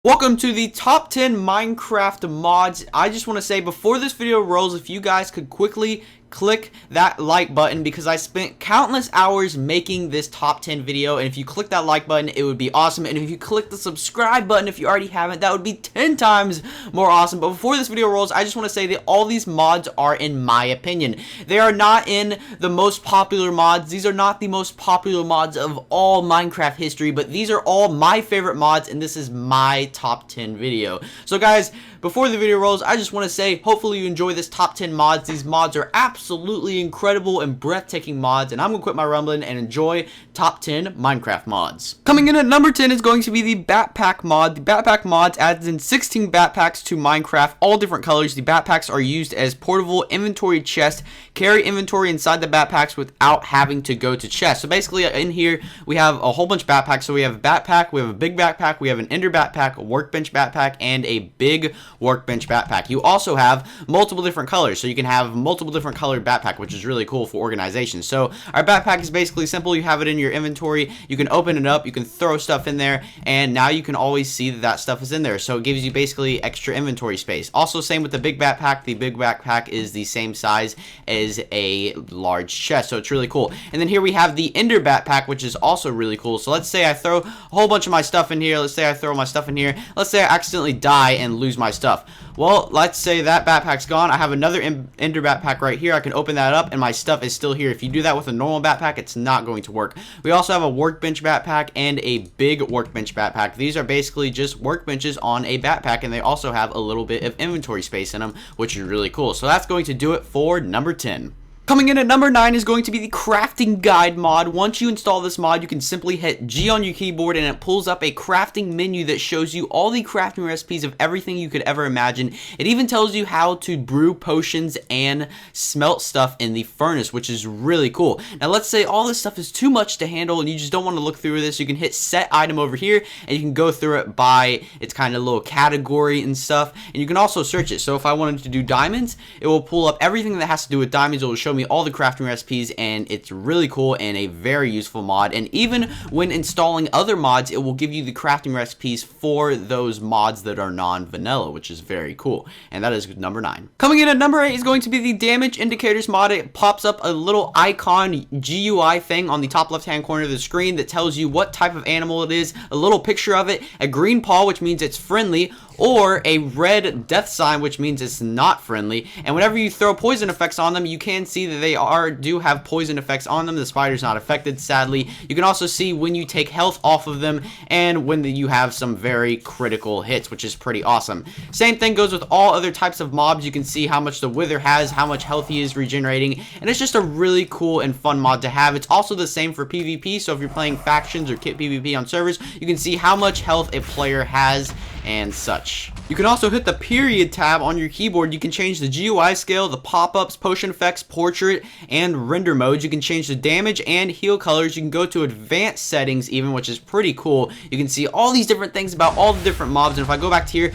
Welcome to the top 10 Minecraft mods. I just want to say before this video rolls, if you guys could quickly click that like button, because I spent countless hours making this top 10 video, and if you click that like button it would be awesome, and if you click the subscribe button if you already haven't, that would be 10 times more awesome. But before this video rolls, I just want to say that all these mods are in my opinion. They are not in the most popular mods. These are not the most popular mods of all Minecraft history, but these are all my favorite mods, and this is my top 10 video. So guys, before the video rolls, I just want to say hopefully you enjoy this top 10 mods. These mods are absolutely incredible and breathtaking mods, and I'm going to quit my rumbling and enjoy top 10 Minecraft mods. Coming in at number 10 is going to be the Backpack Mod. The Backpack Mod adds in 16 backpacks to Minecraft, all different colors. The backpacks are used as portable inventory chests, carry inventory inside the backpacks without having to go to chests. So basically in here we have a whole bunch of backpacks. So we have a backpack, we have a big backpack, we have an ender backpack, a workbench backpack, and a big workbench backpack. You also have multiple different colors, so you can have multiple different colored backpack, which is really cool for organization. So our backpack is basically simple. You have it in your inventory, you can open it up, you can throw stuff in there, and now you can always see that that stuff is in there, so it gives you basically extra inventory space. Also same with the big backpack. The big backpack is the same size as a large chest, so it's really cool. And then here we have the ender backpack, which is also really cool. So let's say I throw a whole bunch of my stuff in here. Let's say I throw my stuff in here. Let's say I accidentally die and lose my stuff. Well, let's say that backpack's gone. I have another ender backpack right here. I can open that up and my stuff is still here. If you do that with a normal backpack, it's not going to work. We also have a workbench backpack and a big workbench backpack. These are basically just workbenches on a backpack, and they also have a little bit of inventory space in them, which is really cool. So that's going to do it for number 10. Coming in at number 9 is going to be the Crafting Guide mod. Once you install this mod, you can simply hit G on your keyboard and it pulls up a crafting menu that shows you all the crafting recipes of everything you could ever imagine. It even tells you how to brew potions and smelt stuff in the furnace, which is really cool. Now let's say all this stuff is too much to handle and you just don't want to look through this. You can hit set item over here and you can go through it by its kind of little category and stuff, and you can also search it. So if I wanted to do diamonds, it will pull up everything that has to do with diamonds. It will show me all the crafting recipes, and it's really cool and a very useful mod. And even when installing other mods, it will give you the crafting recipes for those mods that are non-vanilla, which is very cool. And that is number 9. Coming in at number 8 is going to be the damage indicators mod. It pops up a little icon GUI thing on the top left hand corner of the screen that tells you what type of animal it is, a little picture of it, a green paw, which means it's friendly, or a red death sign, which means it's not friendly. And whenever you throw poison effects on them, you can see that they do have poison effects on them. The spider's not affected, sadly. You can also see when you take health off of them and when you have some very critical hits, which is pretty awesome. Same thing goes with all other types of mobs. You can see how much the wither has, how much health he is regenerating, and it's just a really cool and fun mod to have. It's also the same for PvP, so if you're playing factions or kit PvP on servers, you can see how much health a player has and such. You can also hit the period tab on your keyboard. You can change the GUI scale, the pop-ups, potion effects, portrait, and render modes. You can change the damage and heal colors. You can go to advanced settings even, which is pretty cool. You can see all these different things about all the different mobs. And if I go back to here,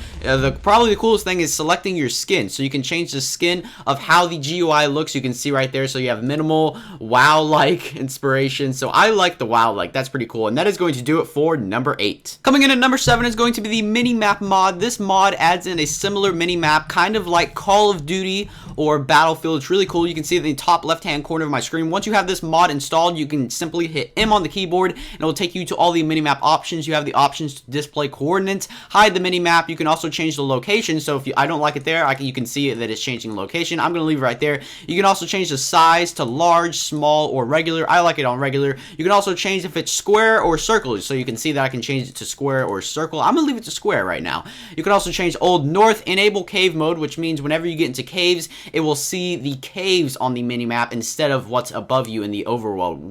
probably the coolest thing is selecting your skin. So you can change the skin of how the GUI looks. You can see right there. So you have minimal WoW-like inspiration. So I like the WoW-like. That's pretty cool. And that is going to do it for number 8. Coming in at number 7 is going to be the Minimap mod. This mod adds in a similar mini-map, kind of like Call of Duty or Battlefield. It's really cool. You can see it in the top left-hand corner of my screen. Once you have this mod installed, you can simply hit M on the keyboard, and it will take you to all the mini-map options. You have the options to display coordinates, hide the mini-map. You can also change the location. So if I don't like it there, you can see that it's changing the location. I'm going to leave it right there. You can also change the size to large, small, or regular. I like it on regular. You can also change if it's square or circle. So you can see that I can change it to square or circle. I'm going to leave it to square right now. You can also change Old North, enable cave mode, which means whenever you get into caves, it will see the caves on the minimap instead of what's above you in the overworld,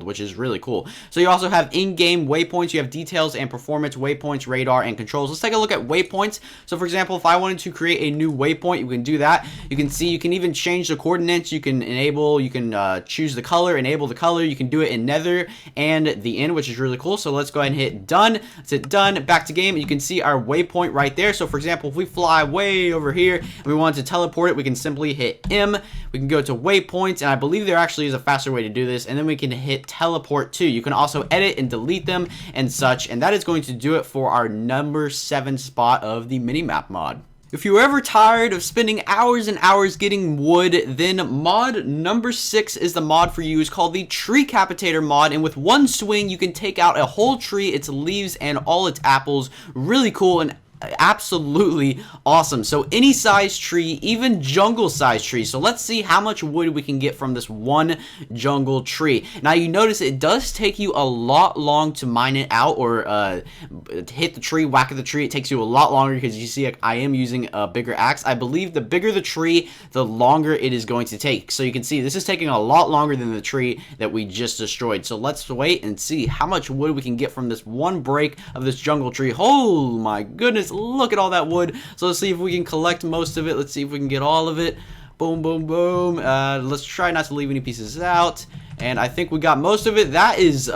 which is really cool. So you also have in-game waypoints. You have details and performance, waypoints, radar, and controls. Let's take a look at waypoints. So for example, if I wanted to create a new waypoint, you can do that. You can see you can even change the coordinates. You can enable, you can choose the color, enable the color. You can do it in nether and the end, which is really cool. So let's go ahead and hit done. Let's hit done, back to game. You can see our waypoint right there. So for example, if we fly way over here and we wanted to teleport it, we can simply hit M. We can go to waypoints, and I believe there actually is a faster way to do this. And and then we can hit teleport too. You can also edit and delete them and such, and that is going to do it for our number 7 spot of the Minimap mod. If you're ever tired of spending hours and hours getting wood, then mod number 6 is the mod for you. It's called the TreeCapitator Mod, and with one swing you can take out a whole tree, its leaves, and all its apples. Really cool and absolutely awesome. So any size tree, even jungle size tree. So let's see how much wood we can get from this one jungle tree. Now you notice it does take you a lot long to mine it out, or hit the tree, whack at the tree. It takes you a lot longer because you see I am using a bigger axe. I believe the bigger the tree, the longer it is going to take. So you can see this is taking a lot longer than the tree that we just destroyed. So let's wait and see how much wood we can get from this one break of this jungle tree. Oh my goodness, look at all that wood. So let's see if we can collect most of it. Let's see if we can get all of it. Boom, boom, boom. Let's try not to leave any pieces out. And I think we got most of it. That is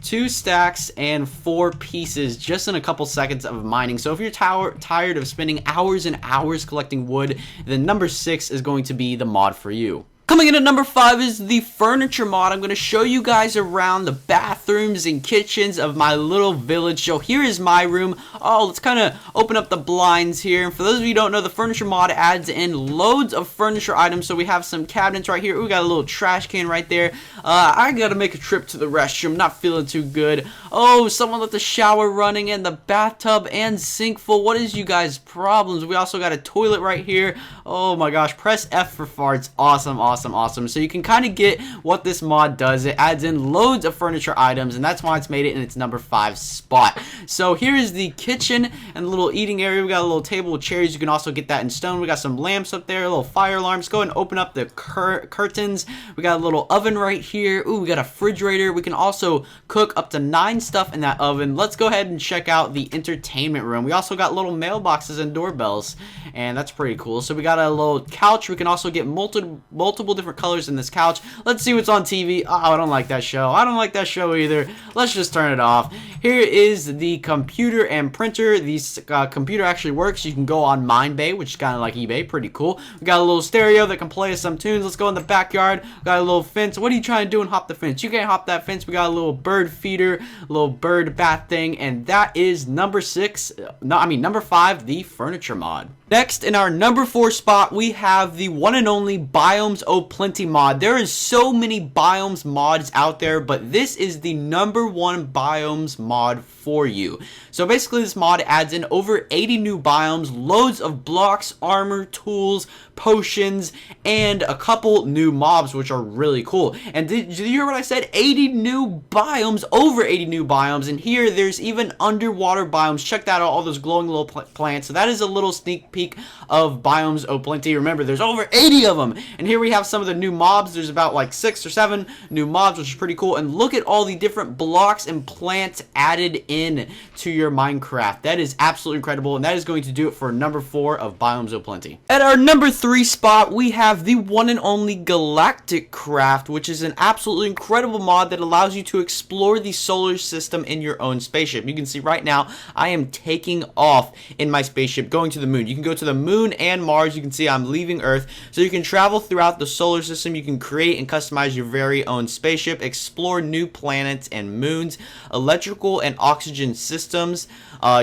two stacks and 4 pieces just in a couple seconds of mining. So if you're tired of spending hours and hours collecting wood, then number 6 is going to be the mod for you. Coming in at number 5 is the furniture mod. I'm going to show you guys around the bathrooms and kitchens of my little village. So here is my room. Oh, let's kind of open up the blinds here. And for those of you who don't know, the furniture mod adds in loads of furniture items. So we have some cabinets right here. We got a little trash can right there. I got to make a trip to the restroom. Not feeling too good. Oh, someone left the shower running and the bathtub and sink full. What is you guys' problems? We also got a toilet right here. Oh my gosh, press F for farts. Awesome, awesome. Awesome. So you can kind of get what this mod does. It adds in loads of furniture items, and that's why it's made it in its number 5 spot. So here is the kitchen and the little eating area. We got a little table with chairs. You can also get that in stone. We got some lamps up there, a little fire alarms. Go ahead and open up the curtains. We got a little oven right here. Ooh, we got a refrigerator. We can also cook up to 9 stuff in that oven. Let's go ahead and check out the entertainment room. We also got little mailboxes and doorbells, and that's pretty cool. So we got a little couch. We can also get multiple different colors in this couch. Let's see what's on TV. Oh, I don't like that show. I don't like that show either. Let's just turn it off. Here is the computer and printer. This computer actually works. You can go on Minebay, which is kind of like eBay. Pretty cool. We got a little stereo that can play us some tunes. Let's go in the backyard. We got a little fence. What are you trying to do and hop the fence? You can't hop that fence. We got a little bird feeder, a little bird bath thing, and that is number 5, the furniture mod. Next, in our number 4 spot, we have the one and only Biomes O Plenty Mod. There is so many Biomes mods out there, but this is the number 1 Biomes mod for you. So basically, this mod adds in over 80 new biomes, loads of blocks, armor, tools, potions, and a couple new mobs, which are really cool. And did you hear what I said? 80 new biomes, over 80 new biomes. And here, there's even underwater biomes. Check that out, all those glowing little plants. So that is a little sneak peek of Biomes O Plenty. Remember, there's over 80 of them. And here we have some of the new mobs. There's about like 6 or 7 new mobs, which is pretty cool. And look at all the different blocks and plants added in to your Minecraft. That is absolutely incredible. And that is going to do it for number 4 of Biomes O Plenty. At our number 3 spot, we have the one and only Galacticraft, which is an absolutely incredible mod that allows you to explore the solar system in your own spaceship. You can see right now, I am taking off in my spaceship, going to the moon. You can go to the moon and Mars. You can see I'm leaving Earth. So you can travel throughout the solar system. You can create and customize your very own spaceship, explore new planets and moons, electrical and oxygen systems.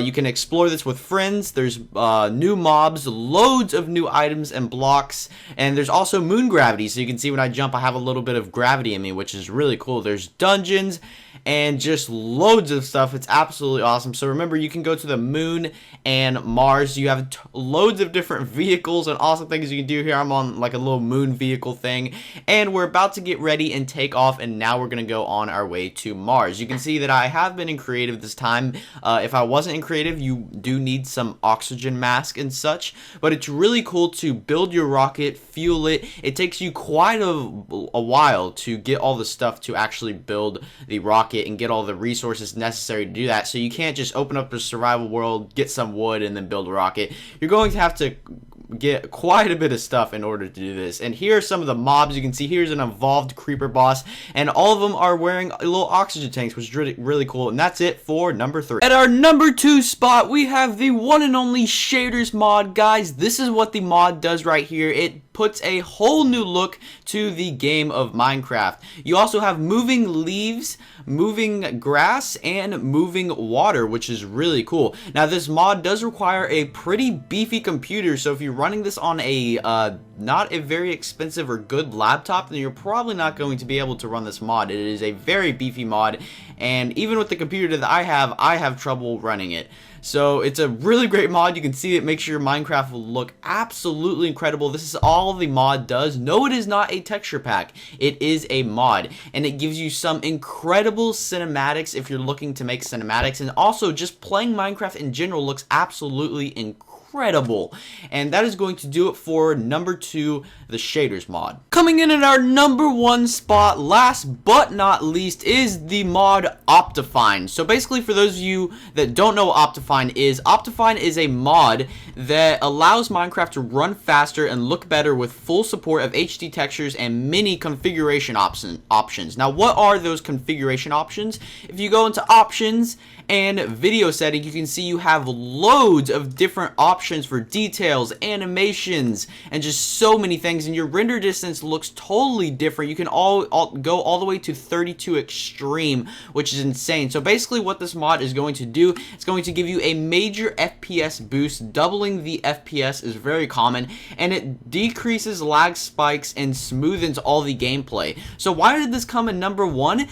You can explore this with friends. There's new mobs, loads of new items and blocks, and there's also moon gravity. So you can see when I jump, I have a little bit of gravity in me, which is really cool. There's dungeons and just loads of stuff. It's absolutely awesome. So remember, you can go to the moon and Mars. You have loads of different vehicles and awesome things you can do here. I'm on like a little moon vehicle thing, and we're about to get ready and take off, and now we're gonna go on our way to Mars. You can see that I have been in creative this time. If I wasn't in creative, you do need some oxygen mask and such, but it's really cool to build your rocket, fuel it. It takes you quite a while to get all the stuff to actually build the rocket and get all the resources necessary to do that. So you can't just open up a survival world, get some wood, and then build a rocket. You're going to have to get quite a bit of stuff in order to do this. And here are some of the mobs. You can see here's an evolved creeper boss, and all of them are wearing little oxygen tanks, which is really cool. And that's it for number 3. At our number 2 spot, we have the one and only shaders mod. Guys, this is what the mod does right here. It puts a whole new look to the game of Minecraft. You also have moving leaves, moving grass, and moving water, which is really cool. Now this mod does require a pretty beefy computer, so if you're running this on a not a very expensive or good laptop, then you're probably not going to be able to run this mod. It is a very beefy mod, and even with the computer that I have trouble running it. So it's a really great mod. You can see it makes your Minecraft look absolutely incredible. This is all the mod does. No, it is not a texture pack. It is a mod, and it gives you some incredible cinematics if you're looking to make cinematics, and also just playing Minecraft in general looks absolutely incredible. And that is going to do it for number 2, the shaders mod. Coming in at our number 1 spot, last but not least, is the mod Optifine. So basically, for those of you that don't know what Optifine is a mod that allows Minecraft to run faster and look better with full support of HD textures and many configuration options. Now, what are those configuration options? If you go into options and video setting, you can see you have loads of different options for details, animations, and just so many things, and your render distance looks totally different. You can go all the way to 32 extreme, which is insane. So basically what this mod is going to do, it's going to give you a major FPS boost. Doubling the FPS is very common, and it decreases lag spikes and smoothens all the gameplay. So why did this come in number 1?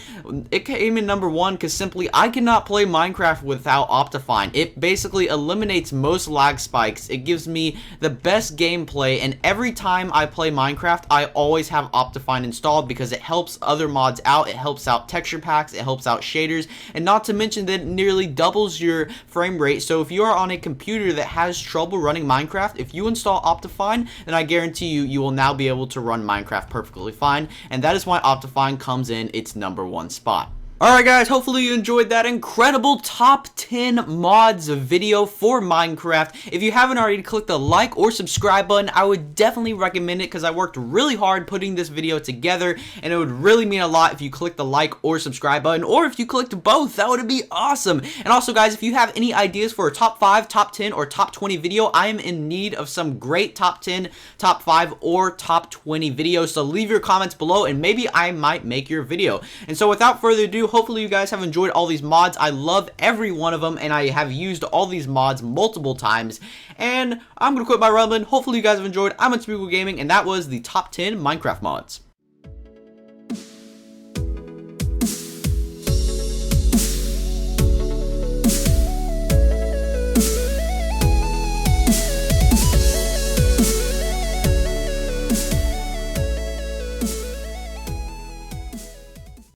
It came in number 1 because simply I cannot play Minecraft without Optifine. It basically eliminates most lag spikes. It gives me the best gameplay, and every time I play Minecraft, I always have Optifine installed because it helps other mods out. It helps out texture packs, it helps out shaders, and not to mention that it nearly doubles your frame rate. So if you are on a computer that has trouble running Minecraft, if you install Optifine, then I guarantee you will now be able to run Minecraft perfectly fine, and that is why Optifine comes in its number 1 spot. Alright guys, hopefully you enjoyed that incredible top 10 mods video for Minecraft. If you haven't already clicked the like or subscribe button, I would definitely recommend it because I worked really hard putting this video together, and it would really mean a lot if you clicked the like or subscribe button, or if you clicked both. That would be awesome. And also guys, if you have any ideas for a top 5, top 10, or top 20 video, I am in need of some great top 10, top 5, or top 20 videos. So leave your comments below and maybe I might make your video. And so without further ado, hopefully you guys have enjoyed all these mods. I love every one of them, and I have used all these mods multiple times. And I'm going to quit my rambling. Hopefully you guys have enjoyed. I'm UnspeakableGaming, and that was the top 10 Minecraft mods.